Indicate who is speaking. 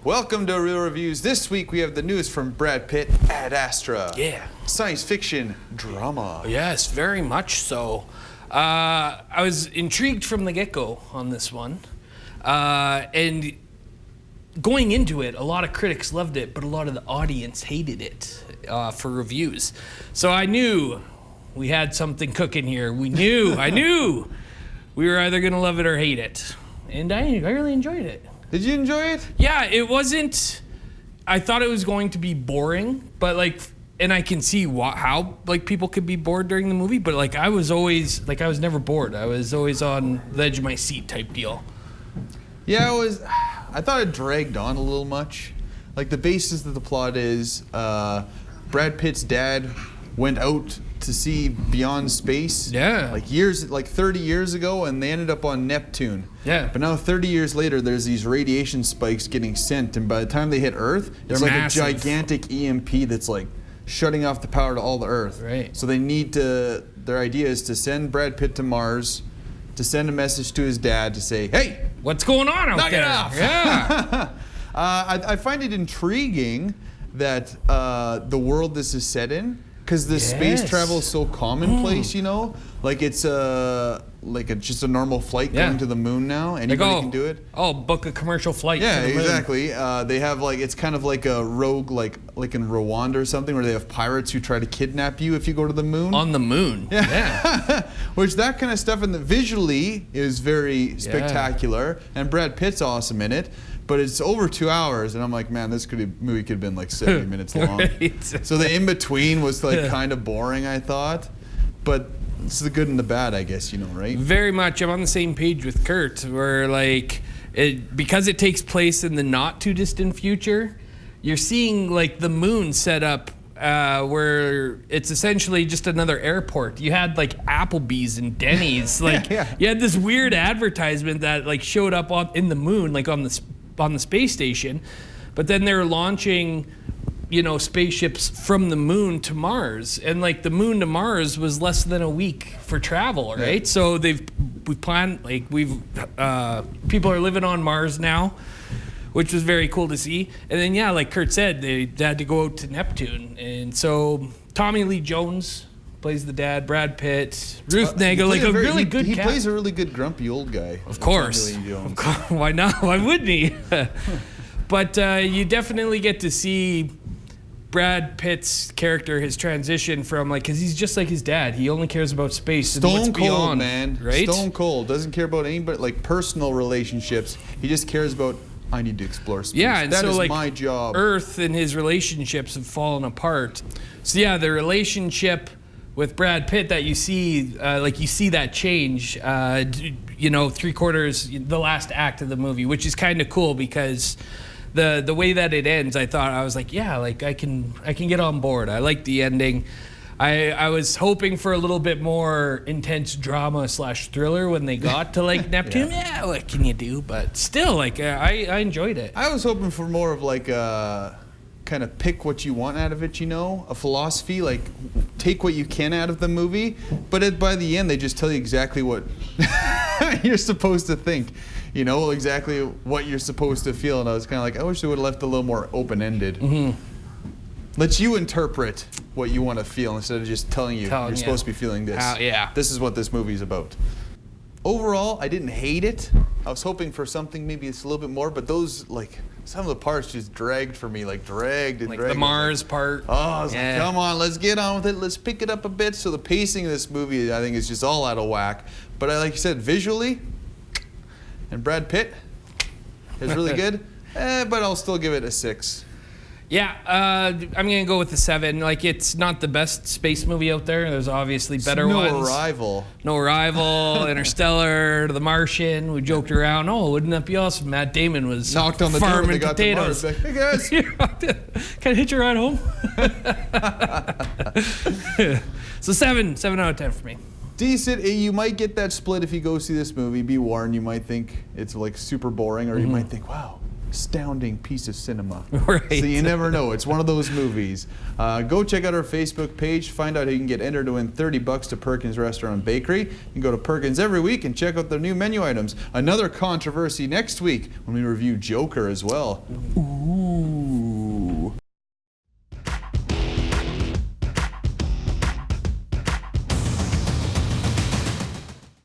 Speaker 1: Welcome to Real Reviews. This week we have the news from Brad Pitt, Ad Astra.
Speaker 2: Yeah.
Speaker 1: Science fiction drama.
Speaker 2: Yes, very much so. I was intrigued from the get-go on this one. And going into it, a lot of critics loved it, but a lot of the audience hated it for reviews. So I knew we had something cooking here. I knew we were either going to love it or hate it. And I really enjoyed it.
Speaker 1: Did you enjoy it?
Speaker 2: Yeah, it wasn't. I thought it was going to be boring, but and I can see how people could be bored during the movie. But I was never bored. I was always on the edge of my seat type deal.
Speaker 1: Yeah, I thought it dragged on a little much. The basis of the plot is Brad Pitt's dad went out to see beyond space.
Speaker 2: Yeah.
Speaker 1: 30 years ago, and they ended up on Neptune.
Speaker 2: Yeah.
Speaker 1: But now 30 years later, there's these radiation spikes getting sent, and by the time they hit Earth, it's
Speaker 2: massive.
Speaker 1: A gigantic EMP that's shutting off the power to all the Earth.
Speaker 2: Right.
Speaker 1: So they need to. Their idea is to send Brad Pitt to Mars, to send a message to his dad to say, "Hey,
Speaker 2: what's going on out
Speaker 1: knock
Speaker 2: there?"
Speaker 1: it off.
Speaker 2: Yeah.
Speaker 1: I find it intriguing that the world this is set in. Because the space travel is so commonplace, it's just a normal flight going to the moon now. Anybody can do it.
Speaker 2: Oh, book a commercial flight.
Speaker 1: Yeah,
Speaker 2: to the moon.
Speaker 1: exactly. They have it's kind of like a rogue, like in Rwanda or something, where they have pirates who try to kidnap you if you go to the moon.
Speaker 2: On the moon. Yeah.
Speaker 1: Which that kind of stuff, and visually is very spectacular, and Brad Pitt's awesome in it. But it's over 2 hours, and I'm like, man, this movie could have been 70 minutes long.
Speaker 2: Right.
Speaker 1: So the in between was kind of boring, I thought. But it's the good and the bad, I guess, right?
Speaker 2: Very much. I'm on the same page with Kurt, where because it takes place in the not too distant future, you're seeing the moon set up where it's essentially just another airport. You had Applebee's and Denny's. You had this weird advertisement that showed up in the moon, on the space station, but then they're launching spaceships from the moon to Mars, and the moon to Mars was less than a week for travel, right? So people are living on Mars now, which was very cool to see. And then like Kurt said, they had to go out to Neptune, and so Tommy Lee Jones plays the dad, Brad Pitt, Ruth Negga, a really good cast.
Speaker 1: He plays a really good grumpy old guy.
Speaker 2: Of course. Why not? Why wouldn't he? But you definitely get to see Brad Pitt's character, his transition from because he's just like his dad. He only cares about space and what's beyond.
Speaker 1: Stone cold, man.
Speaker 2: Right?
Speaker 1: Stone cold. Doesn't care about anybody, personal relationships. He just cares about, I need to explore space.
Speaker 2: Yeah, and
Speaker 1: that
Speaker 2: so
Speaker 1: is my job.
Speaker 2: Earth and his relationships have fallen apart. So yeah, the relationship with Brad Pitt that you see, you see that change, 3/4, the last act of the movie, which is kind of cool because the way that it ends, I was I can get on board. I like the ending. I was hoping for a little bit more intense drama / thriller when they got to Neptune. Yeah, what can you do? But still, I enjoyed it.
Speaker 1: I was hoping for more of kind of pick what you want out of it, a philosophy, take what you can out of the movie, but by the end they just tell you exactly what you're supposed to think, exactly what you're supposed to feel. And I was kind of I wish they would have left a little more open-ended. Mm-hmm. Let you interpret what you want to feel instead of just telling you you're supposed to be feeling this. This is what this movie's about. Overall, I didn't hate it. I was hoping for something maybe it's a little bit more, but those some of the parts just dragged for me, dragged and dragged.
Speaker 2: The Mars part.
Speaker 1: Oh, I was come on, let's get on with it. Let's pick it up a bit. So the pacing of this movie, I think, is just all out of whack. But like you said, visually, and Brad Pitt is really good. But I'll still give it a 6.
Speaker 2: Yeah, I'm gonna go with the 7. It's not the best space movie out there. There's obviously better ones. No Arrival, Interstellar, The Martian. We joked around. Oh, wouldn't that be awesome? Matt Damon was
Speaker 1: knocked on the door when they got to Mars. Hey guys,
Speaker 2: can I hit you ride home? So 7 out of 10 for me.
Speaker 1: Decent. You might get that split if you go see this movie. Be warned, you might think it's super boring, or you might think, wow, astounding piece of cinema.
Speaker 2: Right.
Speaker 1: So you never know. It's one of those movies. Go check out our Facebook page. Find out how you can get entered to win $30 to Perkins Restaurant and Bakery. You can go to Perkins every week and check out their new menu items. Another controversy next week when we review Joker as well.
Speaker 2: Ooh.